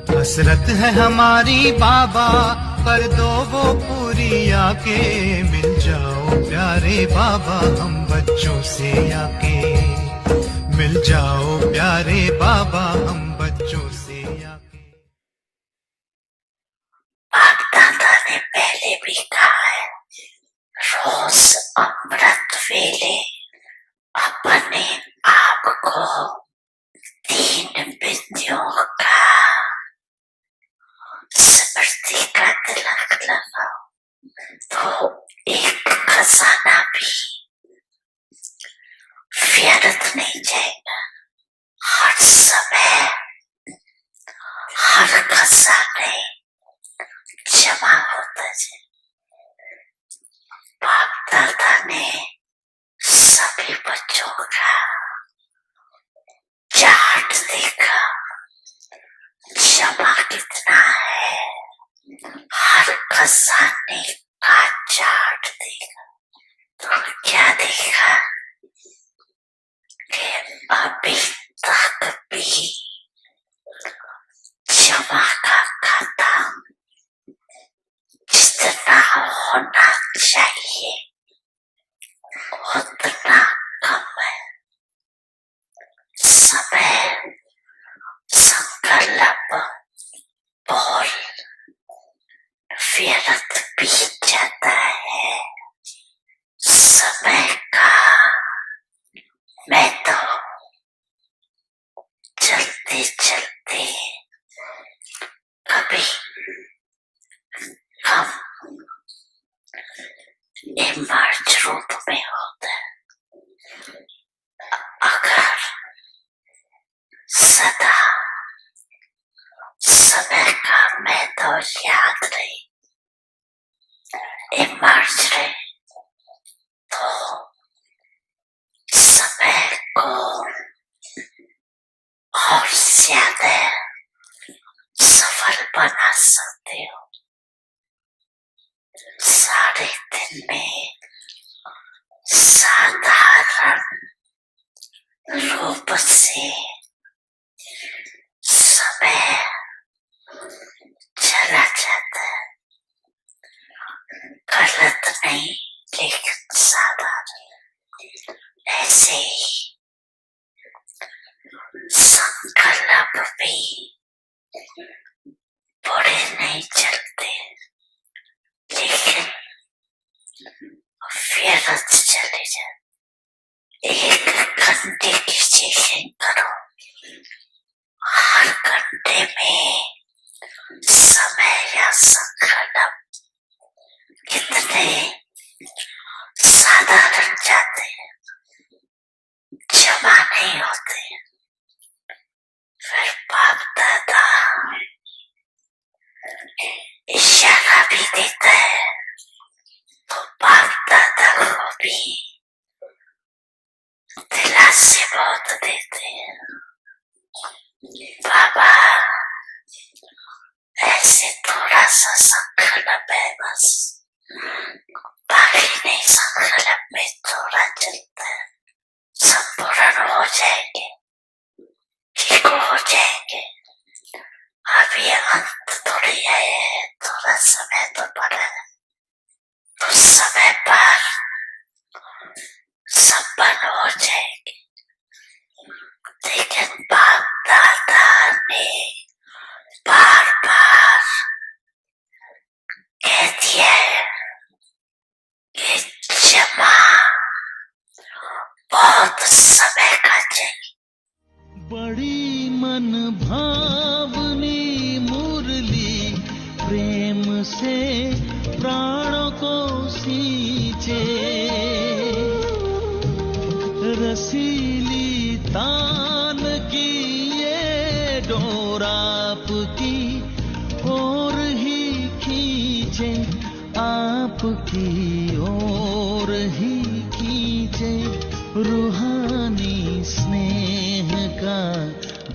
हसरत है हमारी बाबा, कर दो वो पूरी आके। मिल जाओ प्यारे बाबा हम बच्चों से आके। मिल जाओ प्यारे बाबा हम बच्चों से आके। बाप दादा ने पहले भी कहा है, रोज अमृत वेले अपने आप को 3 बिंदियों का स्मृति का तिलक लगाओ तो एक खजाना भी व्यर्थ नहीं जाएगा। हर समय हर खजाने जमा होता जाए। बाप दादा ने सभी बच्चों का चार्ट देखा, जमा कितना है, हर खजाने का चार्ट देखा तो क्या देखा कि अभी तक भी जमा का खाता जितना होना चाहिए उतना कम है। समय संकल्प बोल व्यर्थ बीत जाता है। समय का मैं तो चलते चलते कभी हम इमर्ज रूप में होता है। अगर सदा समय का मैं तो याद रही इमर्ज रहे तो समय को और ज्यादा सफल बना सकते हो। सारे दिन में साधारण रूप से समय चला जाता है। गलत नहीं लेकिन साधारण। ऐसे ही संकल्प भी बुरे नहीं चलते लेकिन व्यर्थ चले जाते। 1 घंटे की चेकिंग करो, हर घंटे में समय या संकल्प कितने साधारण जाते हैं, जमा नहीं होते। फिर बाप दादा इशारा भी देता है तो बाप दादा को भी दिलासे बहुत देते हैं। बाबा ऐसे थोड़ा सा संकल्प है बस, बाकी नहीं। संकल्प में थोड़ा चलता है, संपूर्ण हो जाएंगे, ठीक हो जाएंगे। अभी अंत थोड़ी है, थोड़ा समय तो पड़ा है, तो समय पर संपन्न हो जाएंगे। लेकिन बाप दादा ने बार बार कह दिया है कि जमा बहुत समय का चाहिए। बड़ी मन भावनी मुरली प्रेम से प्राणों को सींचे। रसीली तान की ये डोर आपकी ओर ही खींचे, आपकी ओर ही खींचे। रूहानी स्नेह का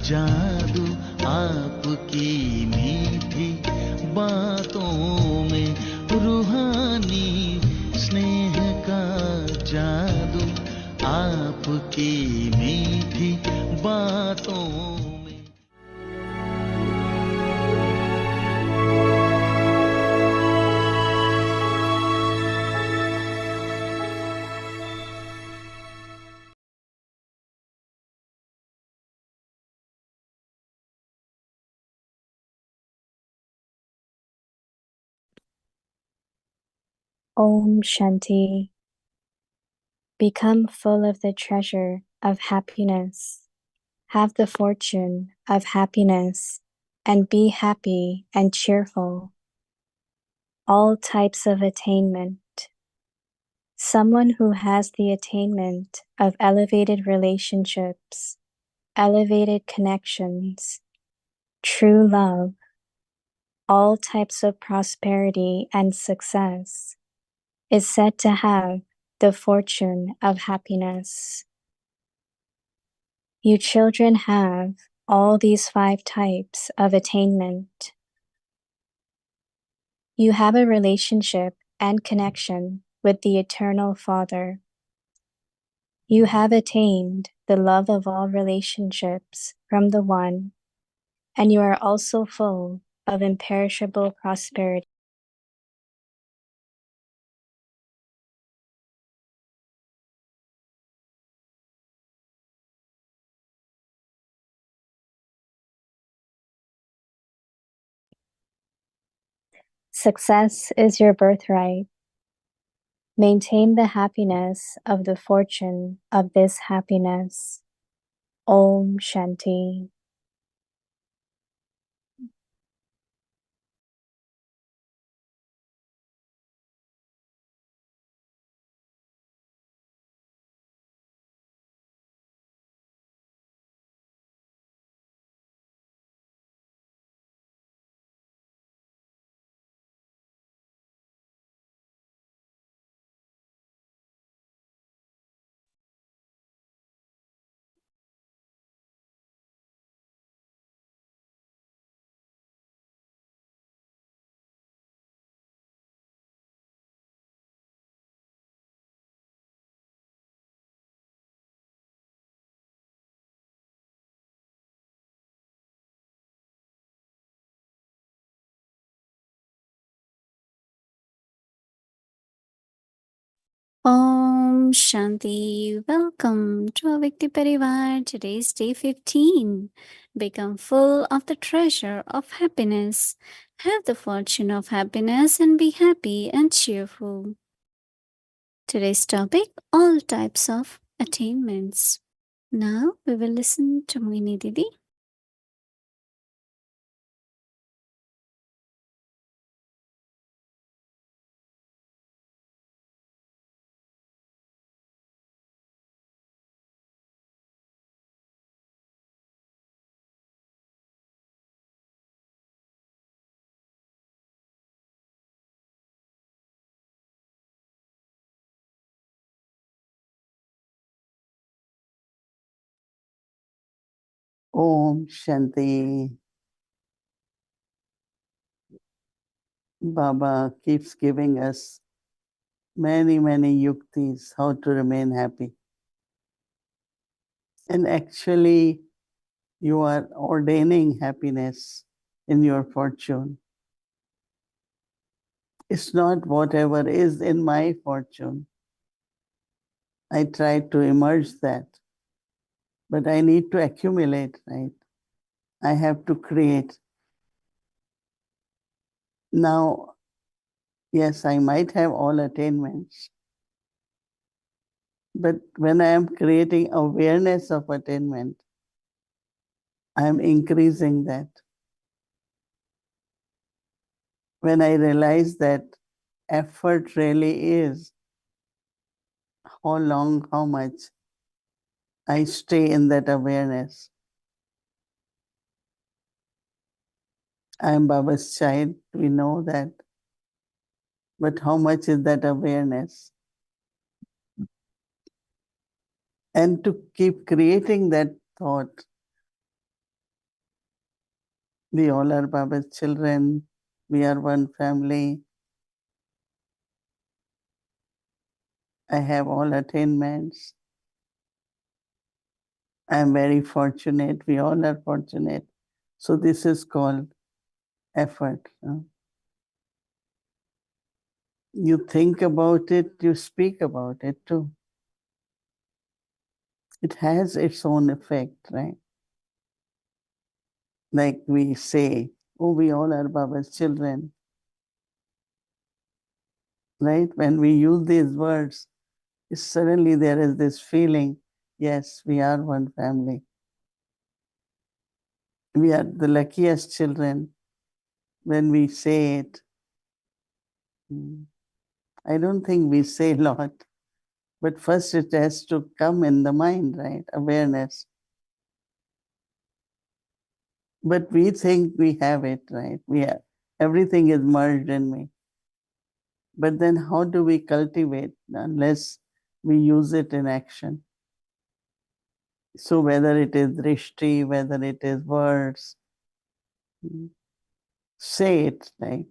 जादू आपकी मीठी बातों में, रूहानी स्नेह का जादू Om Shanti. Become full of the treasure of happiness. Have the fortune of happiness and be happy and cheerful. All types of attainment. Someone who has the attainment of elevated relationships, elevated connections, true love, all types of prosperity and success, is said to have the fortune of happiness. You children have all these 5 types of attainment. You have a relationship and connection with the Eternal Father. You have attained the love of all relationships from the One, and you are also full of imperishable prosperity. Success is your birthright. Maintain the happiness of the fortune of this happiness. Om Shanti. Om Shanti. Welcome to our Vikti Parivar. Today's day 15. Become full of the treasure of happiness. Have the fortune of happiness and be happy and cheerful. Today's topic, all types of attainments. Now we will listen to Mohini Didi. Om Shanti. Baba keeps giving us many yuktis how to remain happy. And actually, you are ordaining happiness in your fortune. It's not whatever is in my fortune. I try to emerge that, but I need to accumulate, right? I have to create. Now, yes, I might have all attainments, but when I am creating awareness of attainment, I am increasing that. When I realize that effort really is how long, how much I stay in that awareness. I am Baba's child, we know that. But how much is that awareness? And to keep creating that thought, we all are Baba's children, we are one family. I have all attainments. I am very fortunate, we all are fortunate. So this is called effort. You think about it, you speak about it too. It has its own effect, right? Like we say, oh, we all are Baba's children. right? When we use these words, suddenly there is this feeling, yes, we are one family. We are the luckiest children when we say it. I don't think we say a lot, but first it has to come in the mind, right? Awareness. But we think we have it, right? We have, everything is merged in me. But then how do we cultivate unless we use it in action? So whether it is drishti, whether it is words, say it like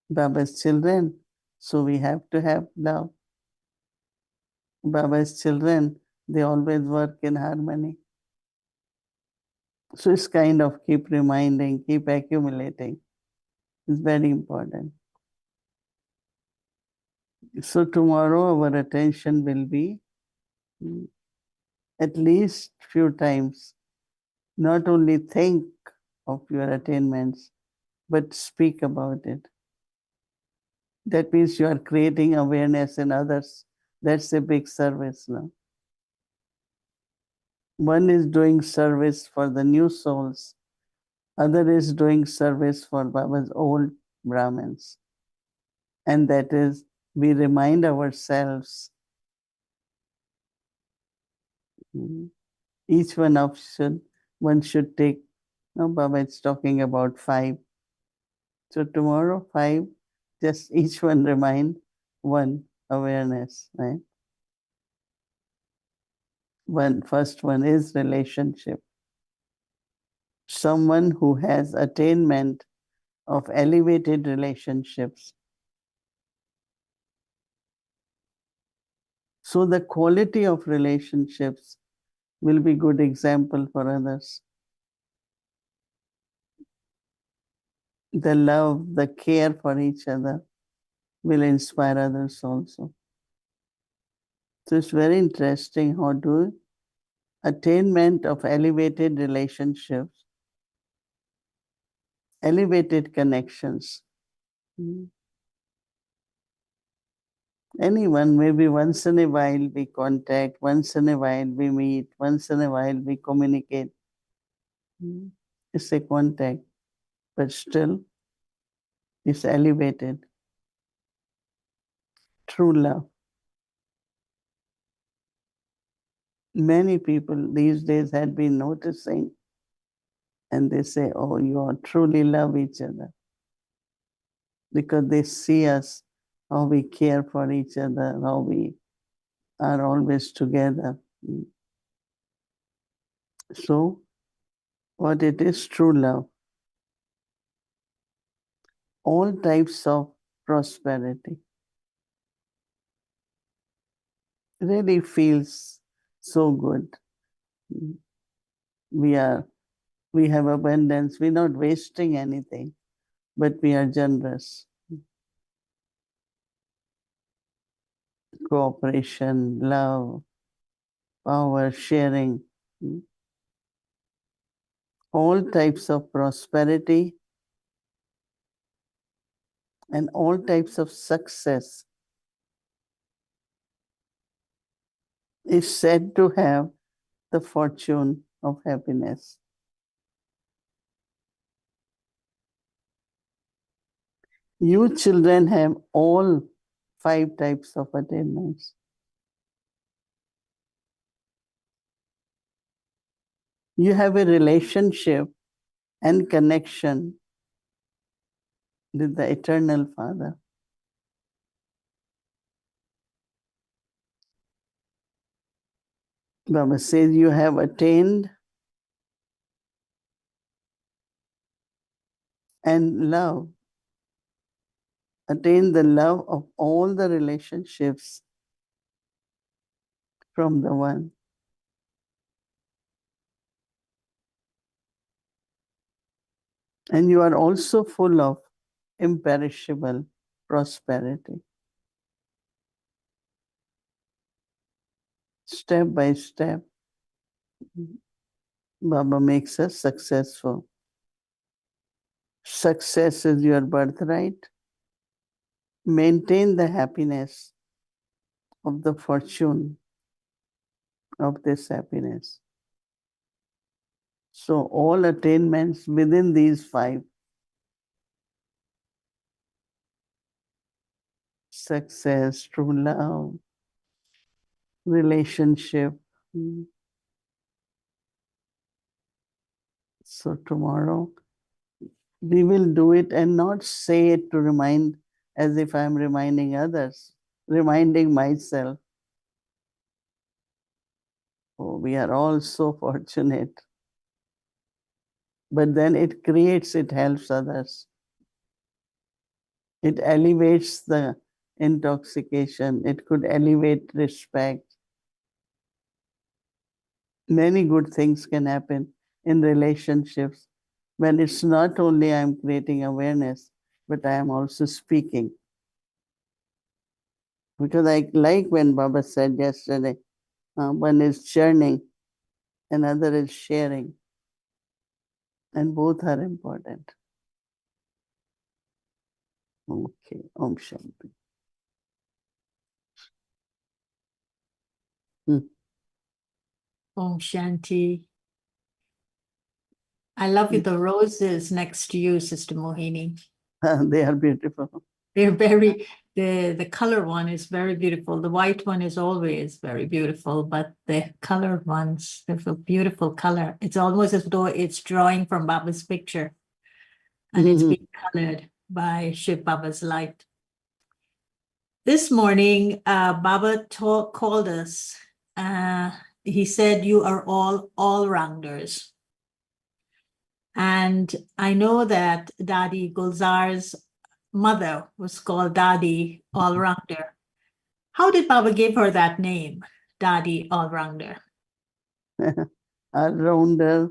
Baba's children. So we have to have love. Baba's children, they always work in harmony. So it's kind of keep reminding, keep accumulating. It's very important. So tomorrow our attention will be at least few times, not only think of your attainments, but speak about it. That means you are creating awareness in others. That's a big service now. One is doing service for the new souls. Other is doing service for Baba's old Brahmins. And that is, we remind ourselves, each one should take, no, Baba is talking about 5. So tomorrow, 5, just each one remind one awareness, right? First one is relationship. Someone who has attainment of elevated relationships. So the quality of relationships will be good example for others. The love, the care for each other will inspire others also. So it's very interesting how to attainment of elevated relationships, elevated connections. Anyone, maybe once in a while we contact, once in a while we meet, once in a while we communicate. It's a contact, but still it's elevated. True love. Many people these days had been noticing, and they say, oh, you all truly love each other. Because they see us, how we care for each other, how we are always together. So, what it is, true love. All types of prosperity. Really feels so good. We have abundance. We're not wasting anything, but we are generous. Cooperation, love, power, sharing. All types of prosperity and all types of success is said to have the fortune of happiness. You children have all 5 types of attainments. You have a relationship and connection with the Eternal Father. Baba says you have attained and love, attained the love of all the relationships from the One. And you are also full of imperishable prosperity. Step by step, Baba makes us successful. Success is your birthright. maintain the happiness of the fortune of this happiness. So all attainments within these 5, success, true love, relationship. So tomorrow we will do it and not say it to remind as if I'm reminding others, reminding myself. Oh, we are all so fortunate. But then it creates, it helps others. It elevates the intoxication. It could elevate respect. Many good things can happen in relationships when it's not only I'm creating awareness, but I am also speaking. Because I like when Baba said yesterday, one is churning, another is sharing, and both are important. Okay, Om Shanti. Om Shanti. I love you, the roses next to you, Sister Mohini. They are beautiful. They're very, the color one is very beautiful. The white one is always very beautiful, but the colored ones, they have a beautiful color. It's almost as though it's drawing from Baba's picture and it's being colored by Shiv Baba's light. This morning, Baba called us. He said, you are all-rounders. And I know that Daddy Gulzar's mother was called Daddy All-Rounder. How did Baba give her that name, Daddy All-Rounder? All-rounder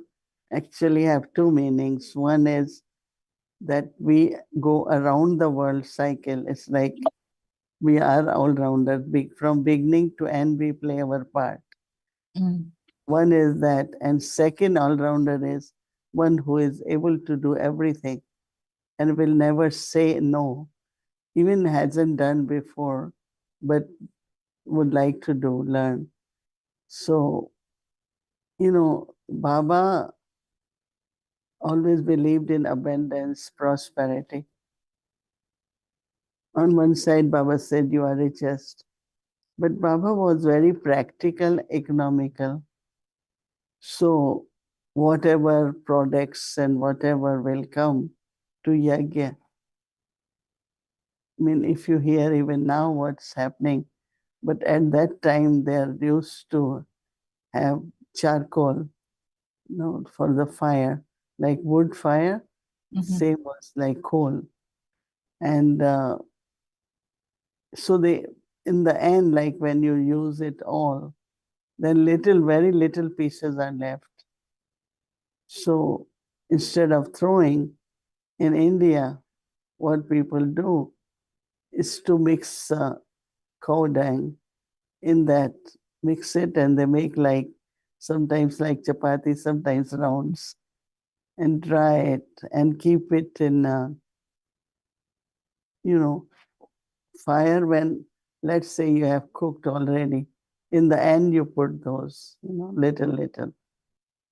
actually have two meanings. One is that we go around the world cycle. It's like we are all-rounder. From beginning to end, we play our part. One is that, and second all-rounder is one who is able to do everything and will never say no, even hasn't done before, but would like to learn. So, Baba always believed in abundance, prosperity. On one side, Baba said, you are richest. But Baba was very practical, economical. So whatever products and whatever will come to Yagya. I mean, if you hear even now what's happening, but at that time they are used to have charcoal, for the fire, like wood fire, same was like coal. And so they, in the end, like when you use it all, then very little pieces are left. So instead of throwing, in India, what people do is to mix cow dung in that, mix it, and they make like sometimes like chapati, sometimes rounds, and dry it and keep it in, fire. When, let's say, you have cooked already, in the end you put those, little.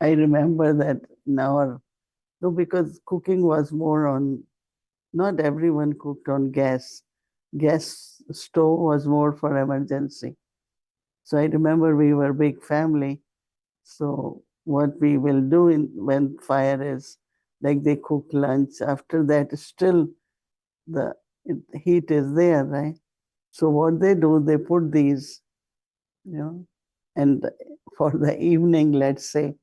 I remember that now, no, because cooking was more on, not everyone cooked on gas. Gas stove was more for emergency. So I remember we were a big family. So what we will do when fire is, like they cook lunch, after that still the heat is there, right? So what they do, they put these, and for the evening, let's say,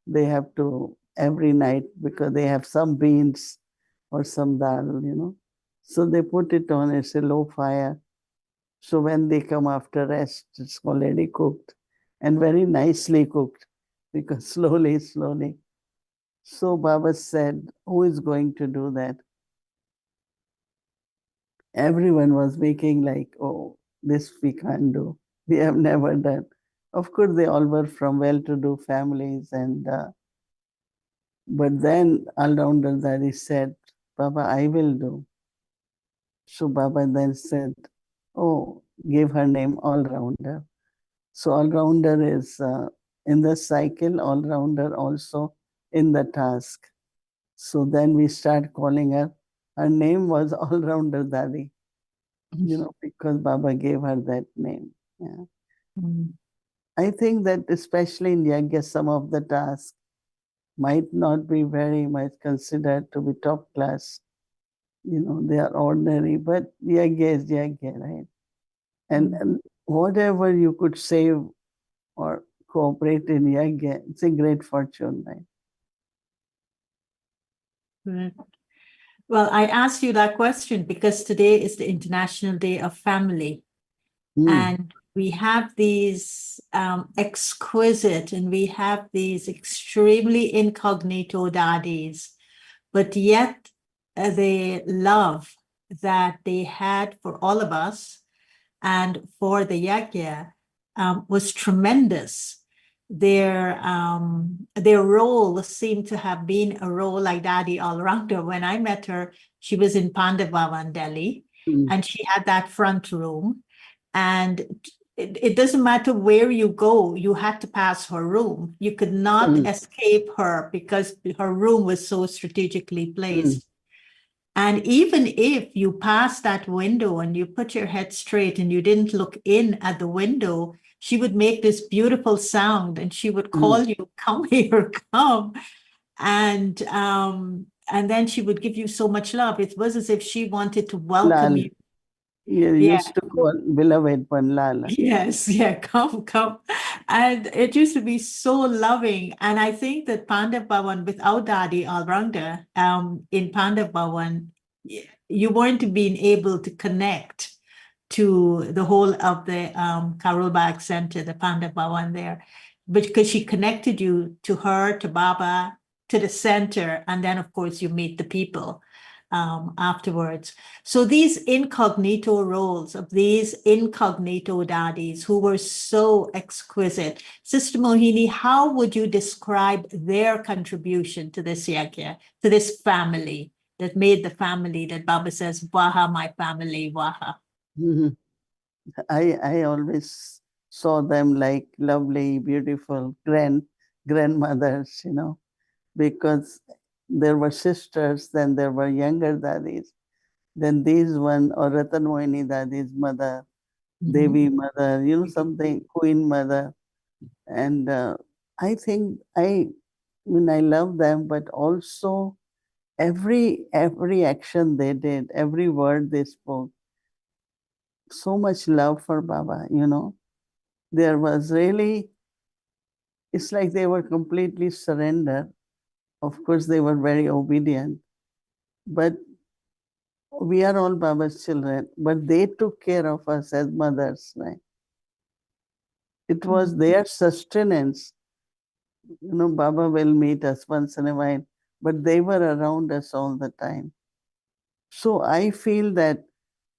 they have to every night, because they have some beans or some dal, So they put it on, it's a low fire. So when they come after rest, it's already cooked and very nicely cooked, because slowly. So Baba said, who is going to do that? Everyone was making like, oh, this we can't do. We have never done. Of course, they all were from well-to-do families, and but then all-rounder Daddy said, Baba, I will do. So Baba then said, oh, gave her name All-Rounder. So All-Rounder is in the cycle, All-Rounder also in the task. So then we start calling her. Her name was All-Rounder Dadi, because Baba gave her that name. Yeah. Mm. I think that especially in Yagya, some of the tasks might not be very much considered to be top class. They are ordinary, but Yagya is Yagya, right? And whatever you could save or cooperate in Yagya, it's a great fortune, right? Right. Well, I asked you that question because today is the International Day of Family. And we have these exquisite and we have these extremely incognito daddies, but yet the love that they had for all of us and for the Yagya was tremendous. Their role seemed to have been a role like Daddy all-rounder. When I met her, she was in Pandavavan, Delhi, and she had that front room. And it doesn't matter where you go, you had to pass her room. You could not escape her because her room was so strategically placed. And even if you passed that window and you put your head straight and you didn't look in at the window, she would make this beautiful sound and she would call you, come here, come. And then she would give you so much love. It was as if she wanted to welcome Lal. you. You Yeah. used to call beloved one Lala. Yes, yeah, come. And it used to be so loving. And I think that Pandav Bhavan, without Daddy Alranga, in Pandav Bhavan, you weren't being able to connect to the whole of the Karol Bagh Center, the Pandav Bhavan there, because she connected you to her, to Baba, to the center, and then of course you meet the people afterwards. So these incognito roles of these incognito daddies who were so exquisite. Sister Mohini, how would you describe their contribution to this yagya, to this family that made the family that Baba says, Vaha, my family, Vaha? I always saw them like lovely, beautiful grandmothers, because there were sisters, then there were younger daddies. Then these one, or Ratan Mohini Dadi's mother, Devi mother, something, Queen mother. And I think I love them, but also every action they did, every word they spoke, so much love for Baba, There was really, it's like they were completely surrendered. Of course, they were very obedient, but we are all Baba's children, but they took care of us as mothers, right? It was their sustenance. Baba will meet us once in a while, but they were around us all the time. So I feel that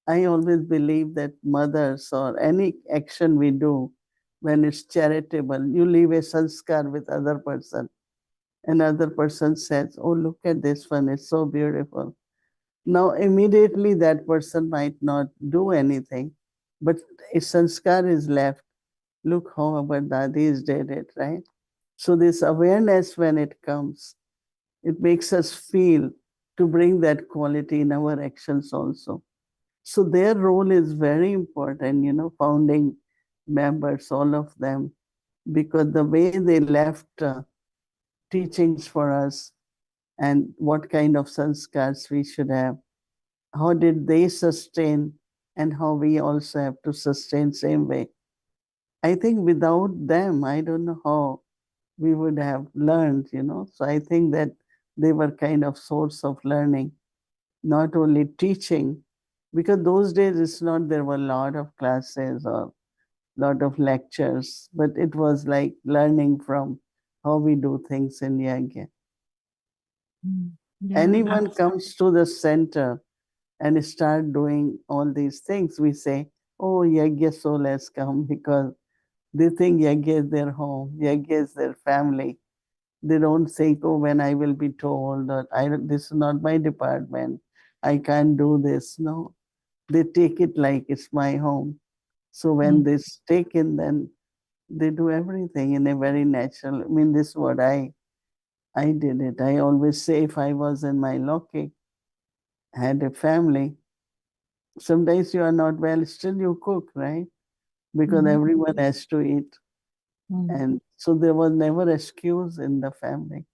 I always believe that mothers or any action we do, when it's charitable, you leave a sanskar with other person. Another person says, oh, look at this one, it's so beautiful. Now, immediately that person might not do anything, but a sanskar is left. Look how our daddies did it, right? So this awareness, when it comes, it makes us feel to bring that quality in our actions also. So their role is very important, founding members, all of them, because the way they left teachings for us and what kind of sanskars we should have, how did they sustain and how we also have to sustain same way. I think without them, I don't know how we would have learned, So I think that they were kind of source of learning, not only teaching, because those days it's not there were a lot of classes or lot of lectures, but it was like learning from how we do things in Yagya. Yeah, Anyone comes to the center and start doing all these things, we say, oh, Yagya soul has come, because they think Yagya is their home, Yagya is their family. They don't think, oh, when I will be told that this is not my department, I can't do this. No. they take it like it's my home. So when this taken, then they do everything in a very natural. I mean, this is what I did it. I always say if I was in my loki, had a family, sometimes you are not well, still you cook, right? Because everyone has to eat. And so there was never excuse in the family.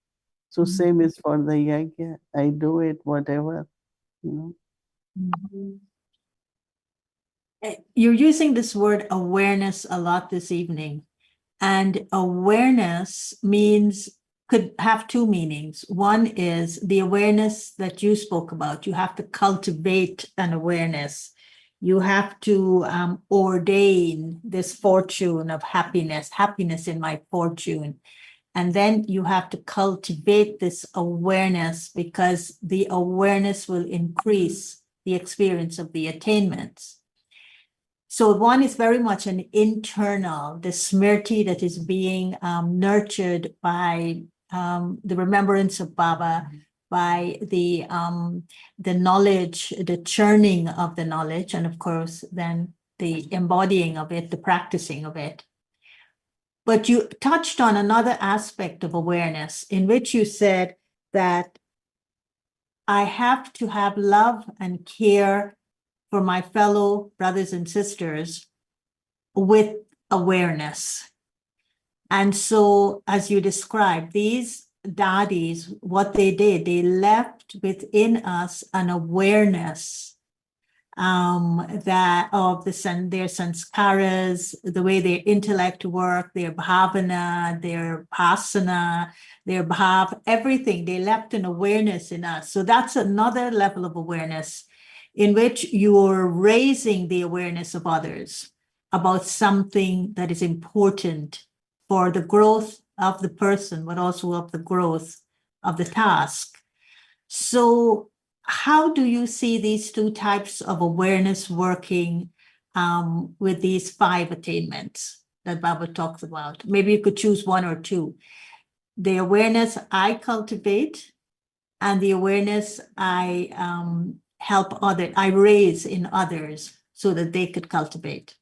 So same is for the yagya. I do it, whatever, you know. You're using this word awareness a lot this evening. And awareness could have two meanings. One is the awareness that you spoke about. You have to cultivate an awareness. You have to ordain this fortune of happiness in my fortune. And then you have to cultivate this awareness, because the awareness will increase the experience of the attainments. So one is very much an internal, the smriti that is being nurtured by the remembrance of Baba, by the knowledge, the churning of the knowledge, and of course, then the embodying of it, the practicing of it. But you touched on another aspect of awareness in which you said that I have to have love and care for my fellow brothers and sisters with awareness. And so, as you described, these daddies, what they did, they left within us an awareness that of their sanskaras, the way their intellect work, their bhavana, their pasana, their bhav, everything. They left an awareness in us. So that's another level of awareness in which you're raising the awareness of others about something that is important for the growth of the person, but also of the growth of the task. So how do you see these two types of awareness working with these 5 attainments that Baba talks about? Maybe you could choose one or two. The awareness I cultivate and the awareness I I raise in others so that they could cultivate.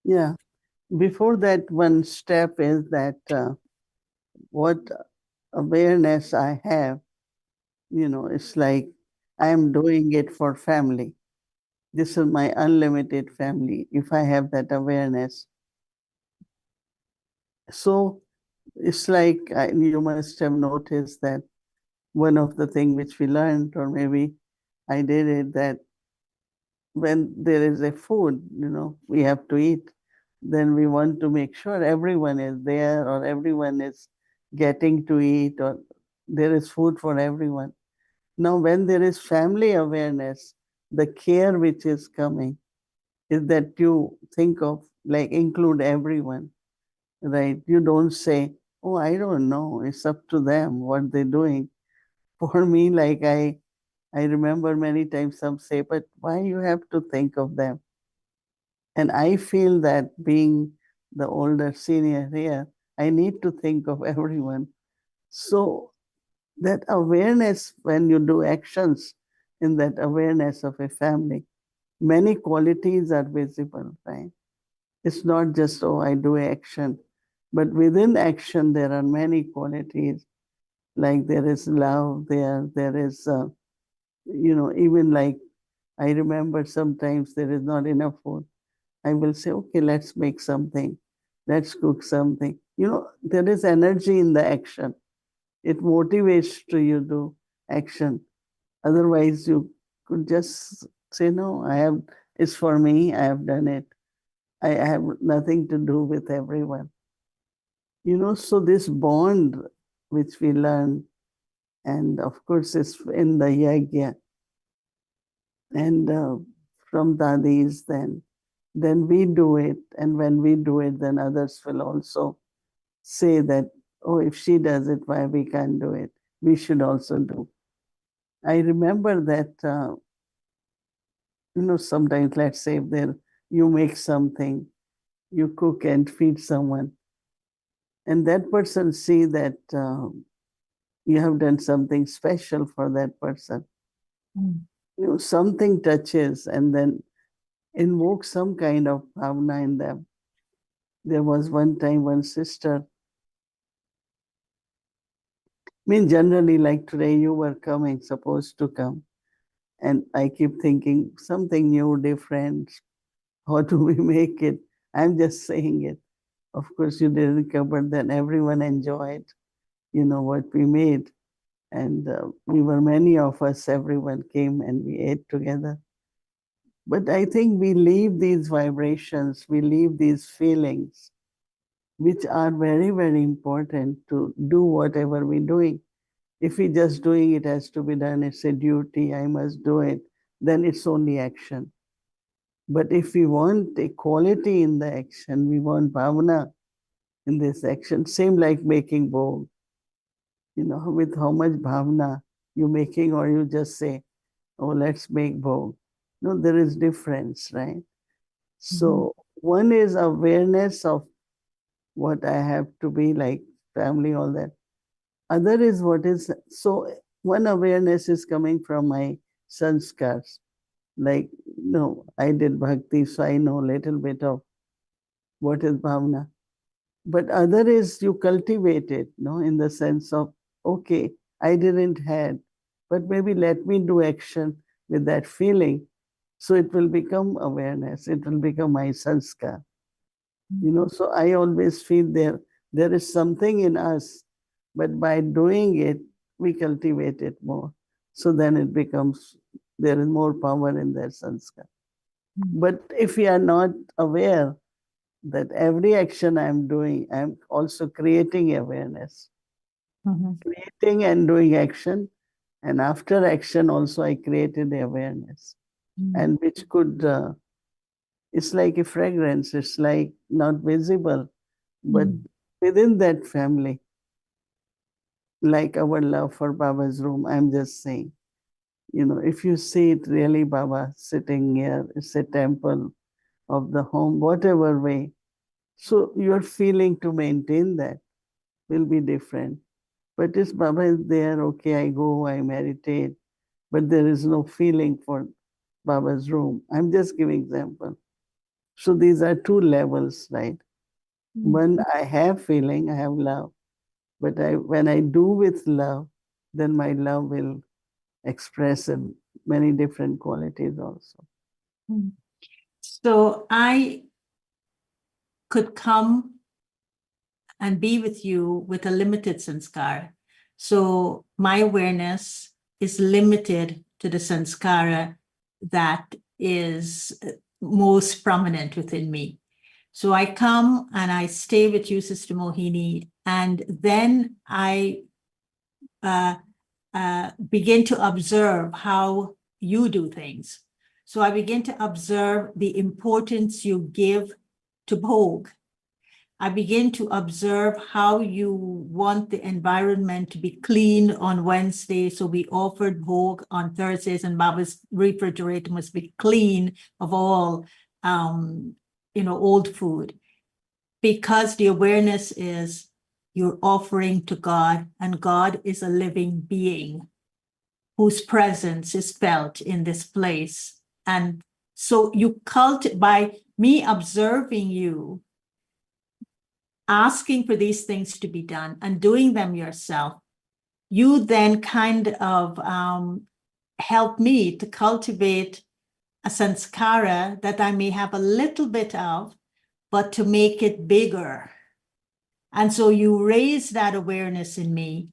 Yeah. Before that, one step is that what awareness I have, it's like I am doing it for family. This is my unlimited family, if I have that awareness. So it's like you must have noticed that one of the things which we learned, or maybe I did it, that when there is a food, we have to eat, then we want to make sure everyone is there, or everyone is getting to eat, or there is food for everyone. Now, when there is family awareness, the care which is coming is that you think of, like, include everyone, right? You don't say, oh, I don't know, it's up to them what they're doing. For me, like I remember many times some say, but why you have to think of them? And I feel that being the older senior here, I need to think of everyone. So that awareness, when you do actions in that awareness of a family, many qualities are visible, right? It's not just, oh, I do action, but within action, there are many qualities. Like there is love, there is, even like I remember sometimes there is not enough food. I will say, okay, let's make something. Let's cook something. There is energy in the action. It motivates to you do action. Otherwise, you could just say, no, it's for me. I have done it. I have nothing to do with everyone. So this bond which we learn, and of course it's in the yagya, and from daddies, then we do it. And when we do it, then others will also say that, oh, if she does it, why we can't do it? We should also do. I remember that, sometimes, let's say, if you make something, you cook and feed someone, and that person see that you have done something special for that person. Something touches, and then invoke some kind of bhavana in them. There was one time one sister, generally like today you were coming, supposed to come. And I keep thinking something new, different. How do we make it? I'm just saying it. Of course, you didn't come, but then everyone enjoyed, what we made. And we were many of us, everyone came and we ate together. But I think we leave these vibrations, we leave these feelings, which are very, very important to do whatever we're doing. If we're just doing it has to be done, it's a duty, I must do it, then it's only action. But if we want a quality in the action, we want bhavana in this action, same like making bhog. With how much bhavana you're making, or you just say, oh, let's make bhog. No, there is difference, right? So one is awareness of what I have to be like, family, all that. Other is what is, so one awareness is coming from my sanskars. Like, I did bhakti, so I know a little bit of what is bhavana. But other is you cultivate it, in the sense of, okay, I didn't had, but maybe let me do action with that feeling. So it will become awareness. It will become my sanskar. So I always feel there is something in us, but by doing it, we cultivate it more. So then it becomes, there is more power in that sanskar. But if we are not aware that every action I'm doing, I'm also creating awareness. Creating and doing action. And after action also I created awareness. And which could, it's like a fragrance. It's like not visible, but within that family, like our love for Baba's room, I'm just saying, if you see it really, Baba sitting here, it's a temple of the home, whatever way. So your feeling to maintain that will be different. But if Baba is there, okay, I go, I meditate, but there is no feeling for Baba's room. I'm just giving example. So these are two levels, right? When I have feeling, I have love. But when I do with love, then my love will express in many different qualities also. So I could come and be with you with a limited sanskara. So my awareness is limited to the sanskara that is most prominent within me. So I come and I stay with you, Sister Mohini, and then I begin to observe how you do things. So I begin to observe the importance you give to bhog. I begin to observe how you want the environment to be clean on Wednesday. So we offered bhog on Thursdays, and Baba's refrigerator must be clean of all, old food. Because the awareness is you're offering to God, and God is a living being whose presence is felt in this place. And so you by me observing you, asking for these things to be done and doing them yourself, you then kind of help me to cultivate a sanskara that I may have a little bit of, but to make it bigger. And so you raise that awareness in me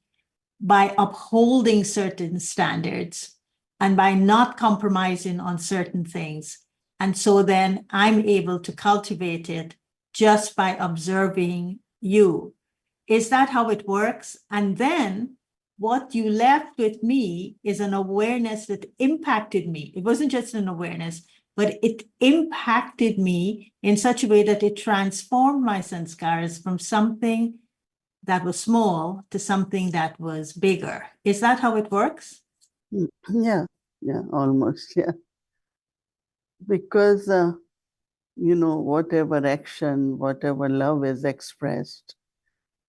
by upholding certain standards and by not compromising on certain things. And so then I'm able to cultivate it just by observing you. Is that how it works? And then what you left with me is an awareness that impacted me. It wasn't just an awareness, but it impacted me in such a way that it transformed my sanskaras from something that was small to something that was bigger. Is that how it works? Yeah, almost, yeah. Because, whatever action, whatever love is expressed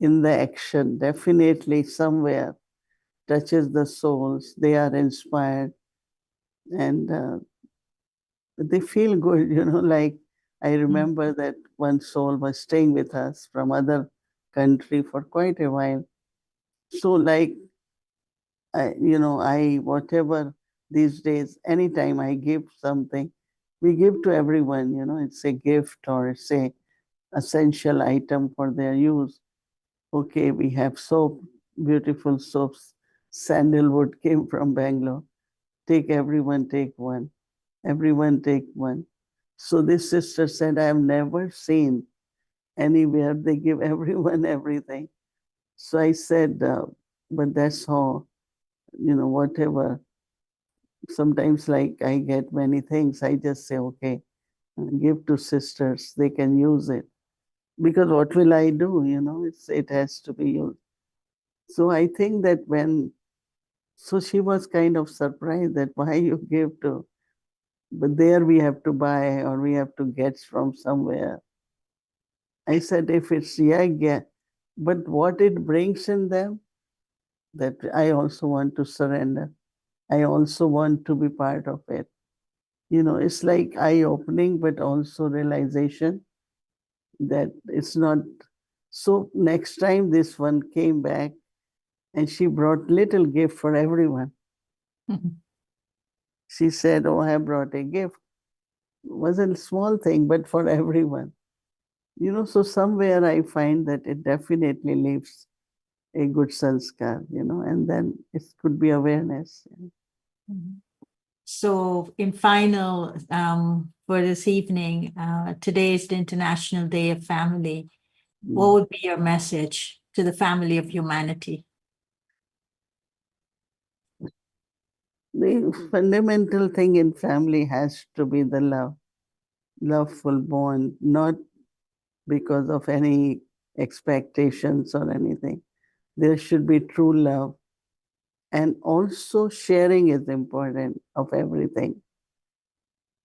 in the action, definitely somewhere touches the souls. They are inspired. And they feel good, like I remember that one soul was staying with us from other country for quite a while. So like, I whatever these days, anytime I give something, we give to everyone, it's a gift or it's a essential item for their use. Okay, we have soap, beautiful soaps. Sandalwood came from Bangalore. Take everyone, take one. Everyone take one. So this sister said, I have never seen anywhere they give everyone everything. So I said, but that's how, whatever. Sometimes like I get many things, I just say, okay, give to sisters, they can use it. Because what will I do? It has to be used. So I think that so she was kind of surprised that why you give to, but there we have to buy or we have to get from somewhere. I said, if it's yeah, but what it brings in them, that I also want to surrender. I also want to be part of it. It's like eye-opening, but also realization that it's not. So next time this one came back and she brought little gift for everyone. She said, oh, I brought a gift. It was a small thing, but for everyone. So somewhere I find that it definitely leaves a good sanskar, and then it could be awareness. So, in final, for this evening, today is the International Day of Family. What would be your message to the family of humanity? The fundamental thing in family has to be the loveful bond, not because of any expectations or anything. There should be true love. And also sharing is important of everything.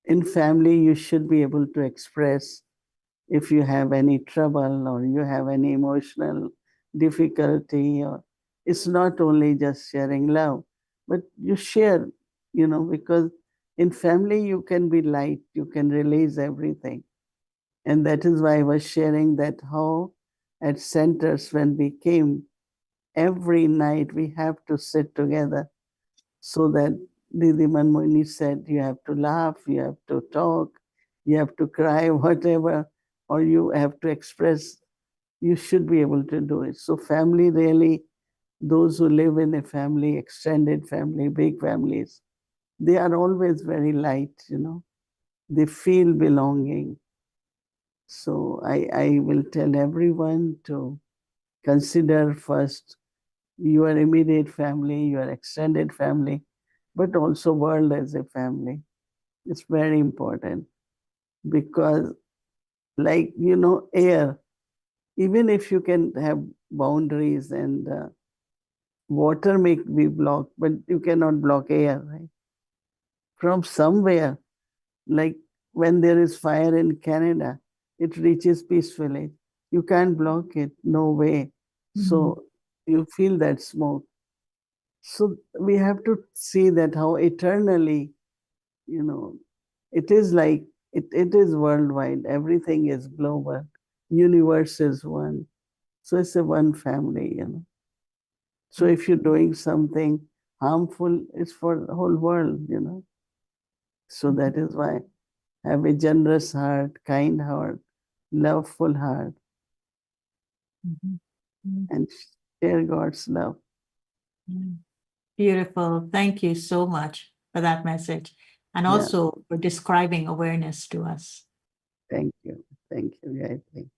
In family, you should be able to express if you have any trouble or you have any emotional difficulty, or it's not only just sharing love, but you share, because in family you can be light, you can release everything. And that is why I was sharing that how at centers when we came, every night we have to sit together so that Didi Manmohini said, you have to laugh, you have to talk, you have to cry, whatever, or you have to express, you should be able to do it. So family really, those who live in a family, extended family, big families, they are always very light, they feel belonging. So I will tell everyone to consider first your immediate family, your extended family, but also world as a family. It's very important because like, air, even if you can have boundaries and water may be blocked, but you cannot block air, right? From somewhere, like when there is fire in Canada, it reaches peacefully. You can't block it, no way. So you feel that smoke. So we have to see that how eternally, it is like, it is worldwide. Everything is global. Universe is one. So it's a one family, So if you're doing something harmful, it's for the whole world, So that is why have a generous heart, kind heart, loveful heart, and share God's love. Beautiful. Thank you so much for that message and also for describing awareness to us. Thank you. Thank you, Gayatri.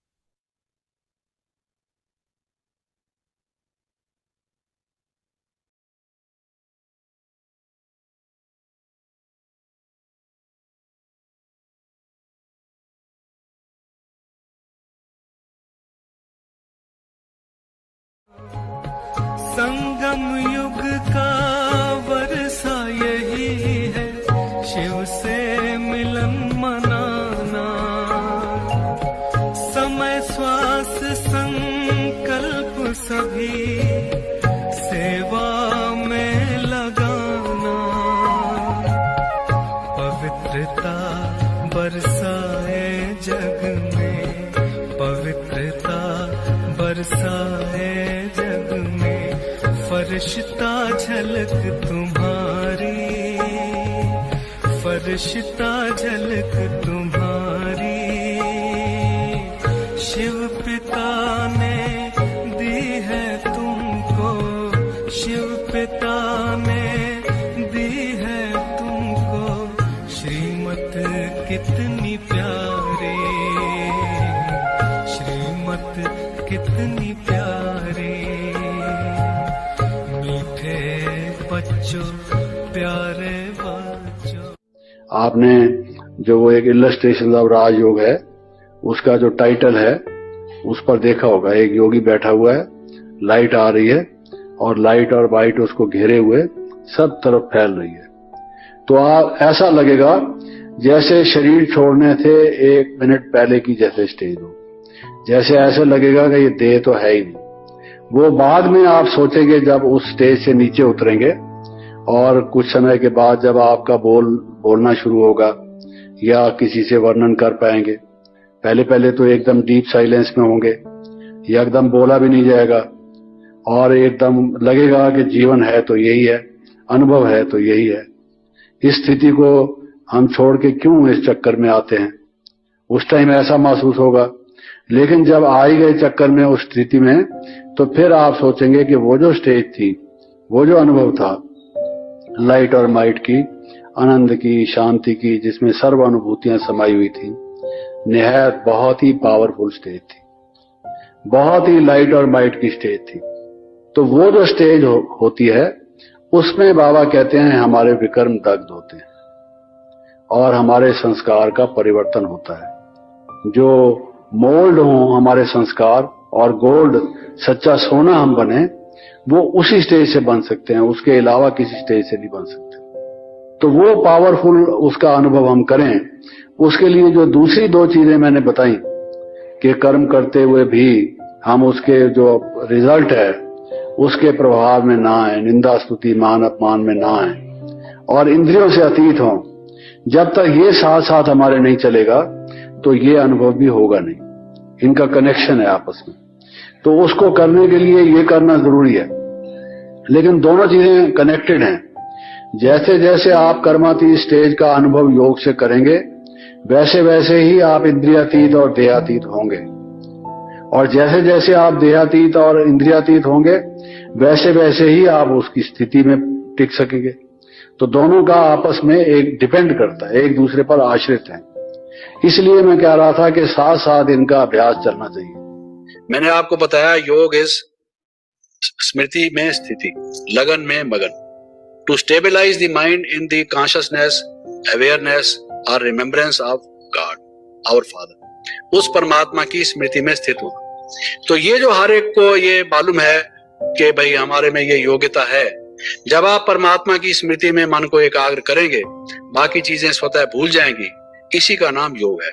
संगम युग का वर्षा यही है, शिव से मिलन मनाना। समय बरसाए जग में, पवित्रता बरसाए जग में, फरिश्ता झलक तुम्हारी, फरिश्ता झलक तुम्हारी, शिव पिता ने दी है तुमको, शिव पिता ने दी है तुमको, श्रीमत कितनी प्यारी, श्रीमत कितनी प्यारी, मीठे बच्चों प्यारे बच्चों। आपने जो वो एक इलस्ट्रेशन ऑफ राजयोग है उसका जो टाइटल है उस पर देखा होगा, एक योगी बैठा हुआ है, लाइट आ रही है और लाइट और वाइट उसको घेरे हुए सब तरफ फैल रही है। तो आप ऐसा लगेगा जैसे शरीर छोड़ने से 1 मिनट पहले की जैसे स्टेज हो, जैसे ऐसे लगेगा कि ये देह तो है ही नहीं। वो बाद में आप सोचेंगे जब उस स्टेज से नीचे उतरेंगे और कुछ समय के बाद जब आपका बोलना शुरू होगा या किसी से वर्णन कर पाएंगे, पहले पहले तो एकदम डीप साइलेंस में होंगे या एकदम बोला भी नहीं जाएगा और एकदम लगेगा कि जीवन है तो यही है, अनुभव है तो यही है। इस स्थिति को हम छोड़ के क्यों इस चक्कर में आते हैं, उस टाइम ऐसा महसूस होगा। लेकिन जब आ ही गए चक्कर में उस स्थिति में, तो फिर आप सोचेंगे कि वो जो स्टेज थी, वो जो अनुभव था लाइट और माइट की, आनंद की, शांति की, जिसमें सर्व अनुभूतियां समाई हुई थी, निहायत बहुत ही पावरफुल स्टेज थी, बहुत ही लाइट और माइट की स्टेज थी। तो वो जो स्टेज होती है उसमें बाबा कहते हैं हमारे विकर्म दग्ध होते हैं और हमारे संस्कार का परिवर्तन होता है। जो मोल्ड हो हमारे संस्कार और गोल्ड सच्चा सोना हम बने, वो उसी स्टेज से बन सकते हैं, उसके अलावा किसी स्टेज से नहीं बन सकते। तो वो पावरफुल उसका अनुभव हम करें, उसके लिए जो दूसरी 2 चीजें मैंने बताई कि कर्म करते हुए भी हम उसके जो रिजल्ट है उसके प्रभाव में ना आए, निंदा स्तुति मान अपमान में ना आए और इंद्रियों से अतीत हों। जब तक ये साथ साथ हमारे नहीं चलेगा तो ये अनुभव भी होगा नहीं, इनका कनेक्शन है आपस में। तो उसको करने के लिए ये करना जरूरी है, लेकिन दोनों चीजें कनेक्टेड हैं। जैसे जैसे आप कर्मातीत स्टेज का अनुभव योग से करेंगे, वैसे वैसे ही आप इंद्रियातीत और देहातीत होंगे, और जैसे जैसे आप देहातीत और इंद्रियातीत होंगे, वैसे वैसे ही आप उसकी स्थिति में टिक सकेंगे। तो दोनों का आपस में एक डिपेंड करता है, एक दूसरे पर आश्रित है। इसलिए मैं कह रहा था कि साथ साथ इनका अभ्यास चलना चाहिए। मैंने आपको बताया योग इज स्मृति में स्थिति, लगन में मगन, to stabilise the mind in the consciousness, awareness और remembrance of God our father, उस परमात्मा की स्मृति में स्थित होना। तो ये जो हर एक को ये मालूम है कि भाई हमारे में ये योग्यता है, जब आप परमात्मा की स्मृति में मन को एकाग्र करेंगे, बाकी चीजें स्वतः भूल जाएंगी। इसी का नाम योग है।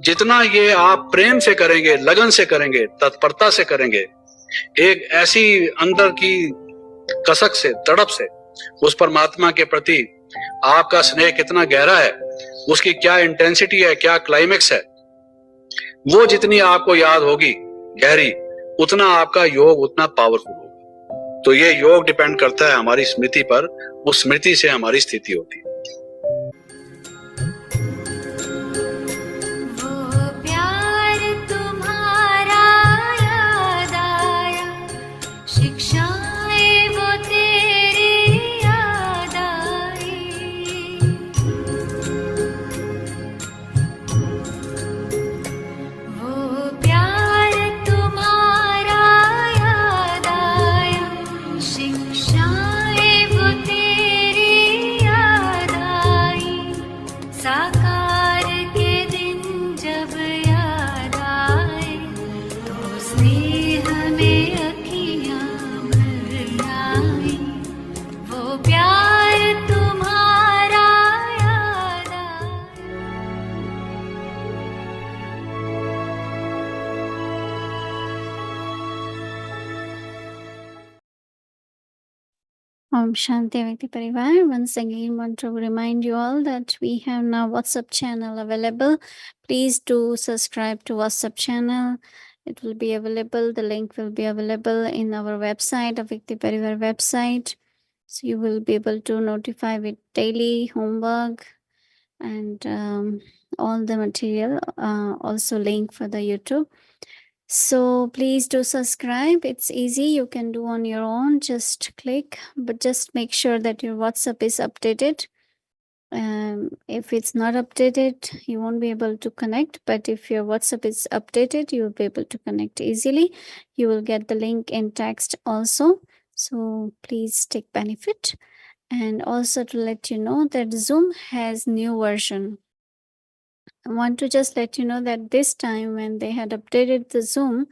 जितना ये आप प्रेम से करेंगे, लगन से करेंगे, तत्परता से करेंगे, एक ऐसी अंदर की कसक से, तड़प से उस परमात्मा के प्रति आपका स्नेह कितना गहरा है, उसकी क्या इंटेंसिटी है, क्या क्लाइमेक्स है, वो जितनी आपको याद होगी गहरी, उतना आपका योग उतना पावरफुल होगा। तो ये योग डिपेंड करता है हमारी स्मृति पर, उस स्मृति से हमारी स्थिति होती है। Om Shanti Avakti Parivar. Once again, want to remind you all that we have now WhatsApp channel available. Please do subscribe to WhatsApp channel. It will be available. The link will be available in our website, Avakti Parivar website. So you will be able to notify with daily homework and all the material. Also link for the YouTube. So please do subscribe. It's easy. You can do on your own. Just click, but just make sure that your WhatsApp is updated. If it's not updated, you won't be able to connect. But if your WhatsApp is updated, you will be able to connect easily. You will get the link in text also. So please take benefit. And also to let you know that Zoom has new version. I want to just let you know that this time when they had updated the Zoom,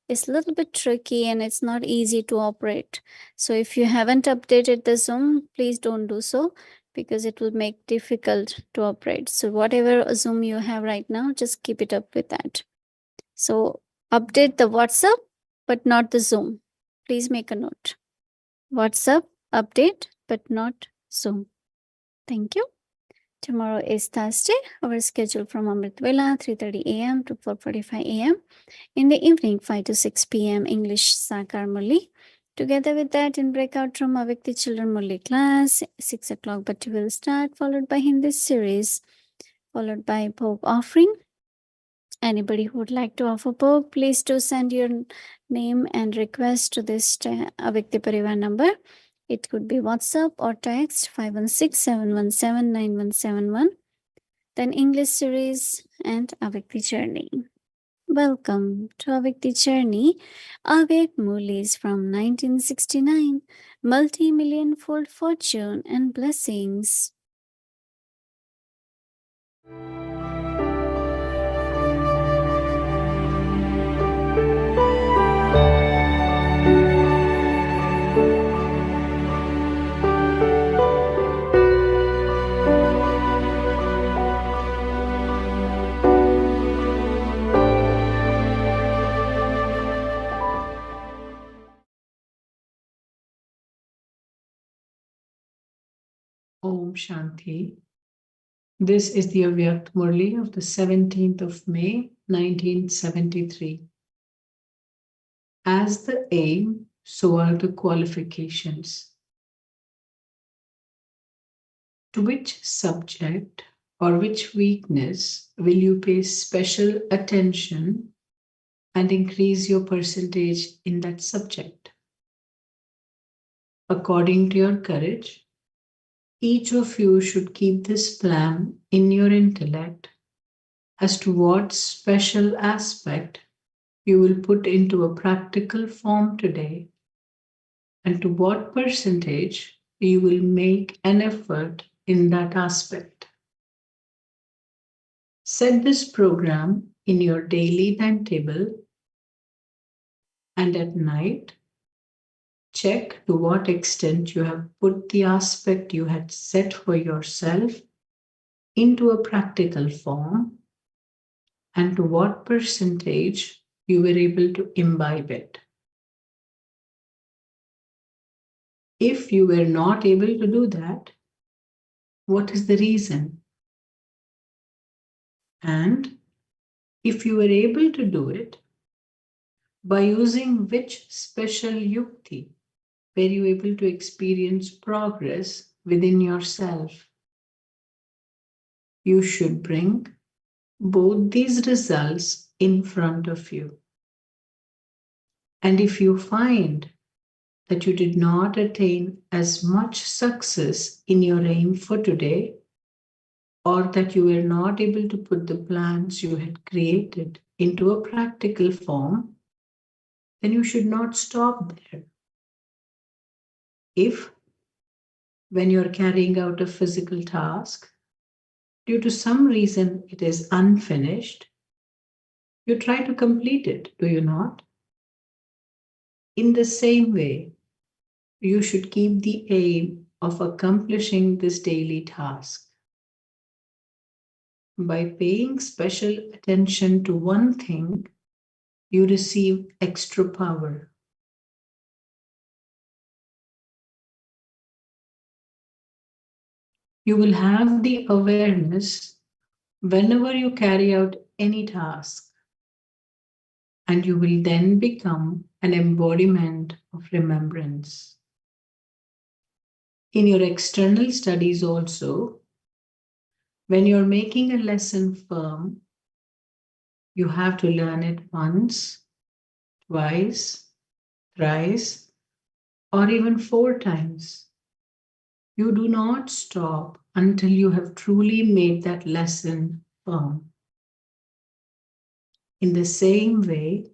it's a little bit tricky and it's not easy to operate. So if you haven't updated the Zoom, please don't do so because it will make difficult to operate. So whatever Zoom you have right now, just keep it up with that. So update the WhatsApp, but not the Zoom. Please make a note. WhatsApp update, but not Zoom. Thank you. Tomorrow is Thursday. Our schedule from Amrit Vela, 3:30 a.m. to 4:45 a.m. In the evening, 5 to 6 p.m. English Sakar Murli. Together with that, in breakout room, Avikti Children Murli class, 6 o'clock, but will start, followed by Hindi series, followed by Bhog offering. Anybody who would like to offer Bhog, please do send your name and request to this Avikti Parivar number. It could be WhatsApp or text 516-717-9171. Then English series and Avikti Journey. Welcome to Avikti Journey. Avik Murlis from 1969. Multi-million fold fortune and blessings. Om Shanti. This is the Avyakt Murli of the 17th of May, 1973. As the aim, so are the qualifications. To which subject or which weakness will you pay special attention and increase your percentage in that subject? According to your courage, each of you should keep this plan in your intellect as to what special aspect you will put into a practical form today and to what percentage you will make an effort in that aspect. Set this program in your daily timetable and at night, check to what extent you have put the aspect you had set for yourself into a practical form and to what percentage you were able to imbibe it. If you were not able to do that, what is the reason? And if you were able to do it, by using which special yukti were you able to experience progress within yourself? You should bring both these results in front of you. And if you find that you did not attain as much success in your aim for today, or that you were not able to put the plans you had created into a practical form, then you should not stop there. If, when you're carrying out a physical task, due to some reason it is unfinished, you try to complete it, do you not? In the same way, you should keep the aim of accomplishing this daily task. By paying special attention to one thing, you receive extra power. You will have the awareness whenever you carry out any task, and you will then become an embodiment of remembrance. In your external studies also, when you're making a lesson firm, you have to learn it once, twice, thrice, or even 4 times. You do not stop until you have truly made that lesson firm. In the same way,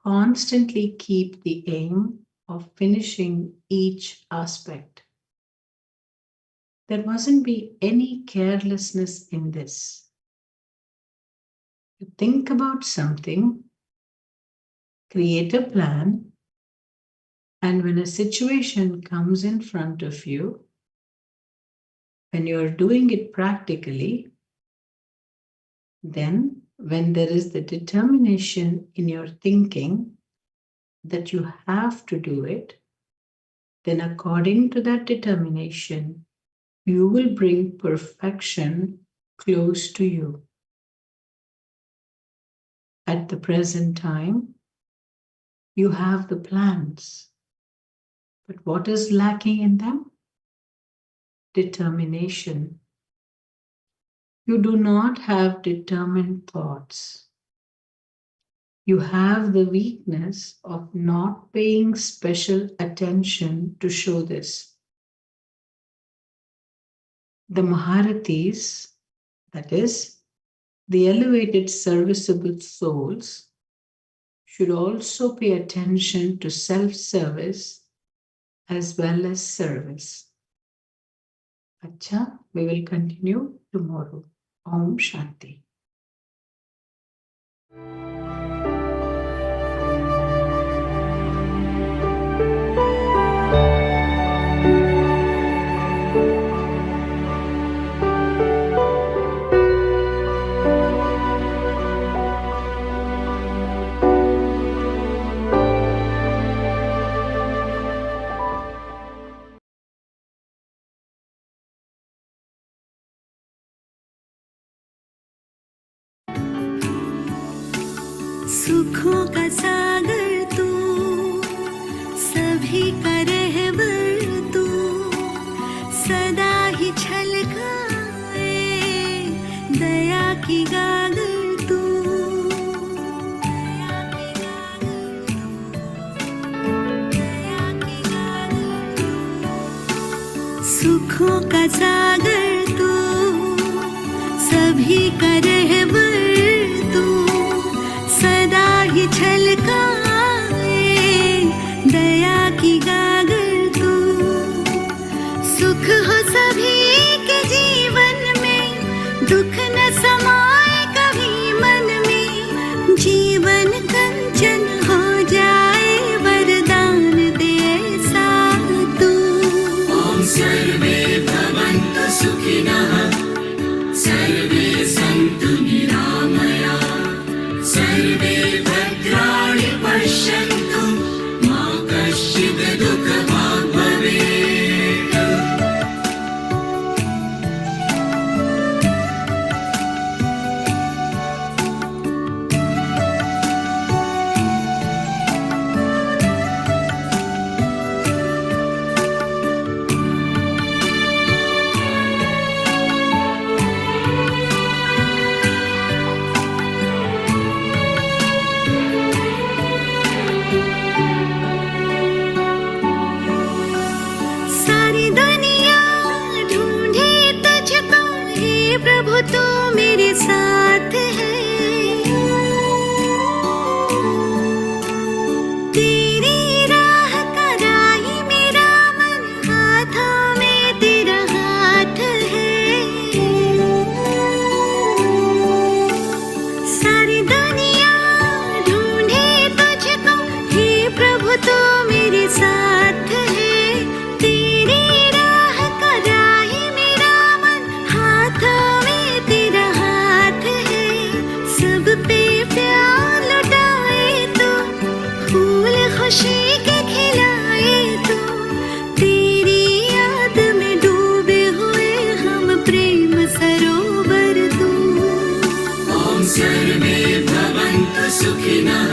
constantly keep the aim of finishing each aspect. There mustn't be any carelessness in this. You think about something, create a plan, and when a situation comes in front of you, when you're doing it practically, then when there is the determination in your thinking that you have to do it, then according to that determination, you will bring perfection close to you. At the present time, you have the plans, but what is lacking in them? Determination. You do not have determined thoughts. You have the weakness of not paying special attention to show this. The Maharathis, that is, the elevated serviceable souls, should also pay attention to self-service as well as service. Acha, we will continue tomorrow. Om Shanti. सुखों का सागर तू, सभी का रहबर तू, सदा ही छलकाए दया की गागर तू, सुखों का सागर तू, सभी का रहबर तू, सदा ही छलकाए दया की गागर तू, सुख हो सभी के जीवन में, दुख न समाए कभी मन में, जीवन कंचन हो जाए वरदान दे ऐसा तू। ओम सर्वे भवन्तु सुखिनः, सर्वे सन्तु निरामया, सर्वे भद्राणि पश्यन्तु, मा कश्चित् दुःखभाग् भवेत्। सारी दुनिया ढूंढे तुझको, हे प्रभु तू मेरे साथ है, तेरी राह का राही मेरा मन, हाथों में तेरा हाथ है। सारी दुनिया ढूंढे तुझको, हे प्रभु तू मेरे साथ है, तेरी राह का राही मेरा मन, हाथों में तेरा हाथ है। सर्वे भवन्तु सुखिनः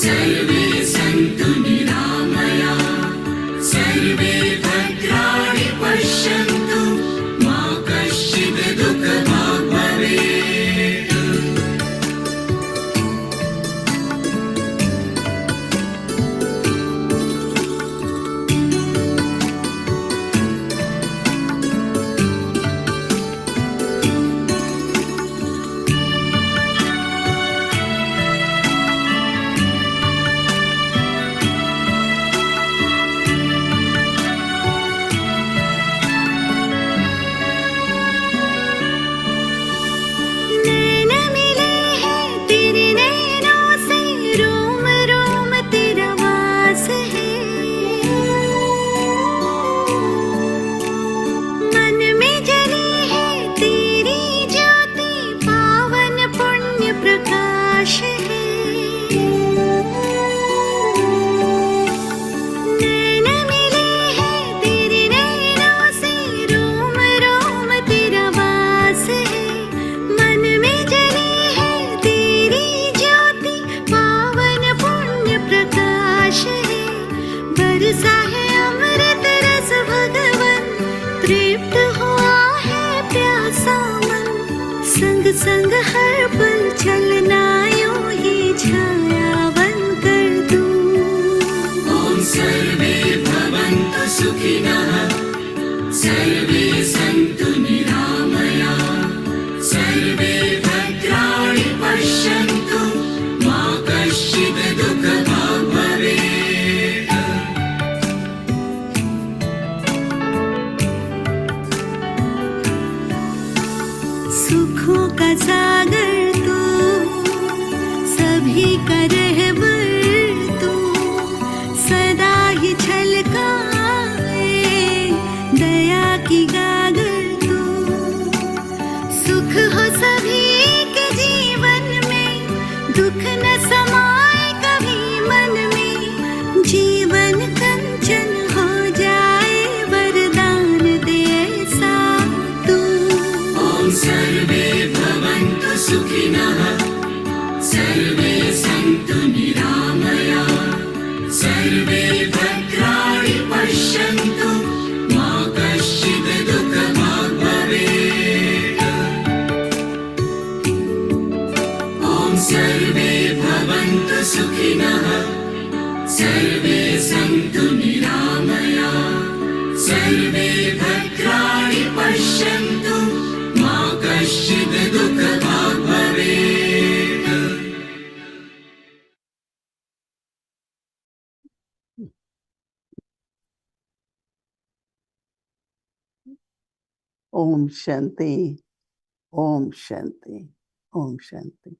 सर्वे सन्तु निरामया सर्वे भद्राणि पश्यन्तु मा कश्चित् दुःखभाग् भवेत् नैन मिले हैं तेरे नैनों से रोम रोम तेरा वास है मन में जली है तेरी ज्योति पावन पुण्य प्रकाश है नैन मिले हैं तेरे नैनों से रोम रोम तेरा वास है मन में जली है तेरी ज्योति पावन पुण्य प्रकाश है बरसा है अमृत रस भगवन तृप्त हुआ है प्यासा मन संग संग हर पल चलना यूं ही छाया बन कर तू ॐ सर्वे भवन्तु सुखिनः सर्वे सन्तु निरामया सर्वे भद्राणि पश्यन्तु मा कश्चित् दुःखभाग् भवेत् सुखों का सागर तू सभी का रहबर तू सदा ही छलकाए दया की गागर तू सुख हो सभी के जीवन में दुख न समाए कभी मन में जीवन कंचन हो जाए वरदान दे ऐसा तू ॐ सर्वे भवन्तु सुखिनः सर्वे सन्तु निरामया सर्वे भद्राणि पश्यन्तु मा कश्चित् दुःखभाग् भवेत् ॐ सर्वे भवन्तु सुखिनः सर्वे सन्तु निरामया सर्वे भद्राणि पश्यन्तु मा कश्चित् दुःखभाग् भवेत् Om Shanti, Om Shanti, Om Shanti.